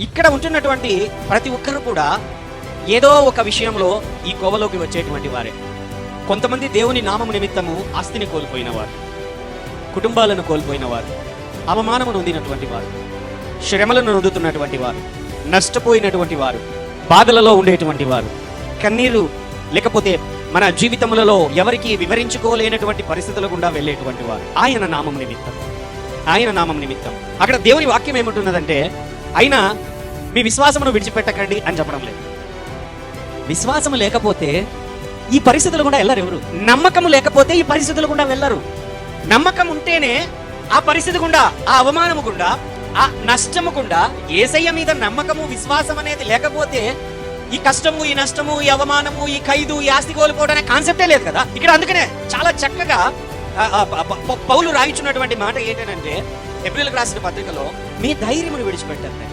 ఇక్కడ ఉంటున్నటువంటి ప్రతి ఒక్కరు కూడా ఏదో ఒక విషయంలో ఈ కోవలోకి వచ్చేటువంటి వారే. కొంతమంది దేవుని నామము నిమిత్తము ఆస్తిని కోల్పోయిన వారు, కుటుంబాలను కోల్పోయిన వారు, అవమానము నొందినటువంటి వారు, శ్రమలను నొందుతున్నటువంటి వారు, నష్టపోయినటువంటి వారు, బాధలలో ఉండేటువంటి వారు, కన్నీరు లేకపోతే మన జీవితములలో ఎవరికి వివరించుకోలేనటువంటి పరిస్థితుల గుండా వెళ్ళేటువంటి వారు. ఆయన నామం నిమిత్తం, ఆయన నామం నిమిత్తం. అక్కడ దేవుని వాక్యం ఏమంటున్నదంటే, అయినా మీ విశ్వాసమును విడిచిపెట్టకండి అని చెప్పడం లేదు. విశ్వాసము లేకపోతే ఈ పరిస్థితులు గుండా వెళ్ళరు ఎవరు. నమ్మకము లేకపోతే ఈ పరిస్థితులు గుండా వెళ్ళరు. నమ్మకం ఉంటేనే ఆ పరిస్థితి గుండా, ఆ అవమానము గుండా, ఆ నష్టము గుండా. యేసయ్య మీద నమ్మకము, విశ్వాసం అనేది లేకపోతే ఈ కష్టము, ఈ నష్టము, ఈ అవమానము, ఈ ఖైదు, ఈ ఆస్తి కోల్పోవడం అనే కాన్సెప్టే లేదు కదా ఇక్కడ. అందుకనే చాలా చక్కగా పౌలు రాయించున్నటువంటి మాట ఏంటంటే, ఎబ్రిల్కి రాసిన పత్రికలో, మీ ధైర్యమును విడిచిపెట్టండి.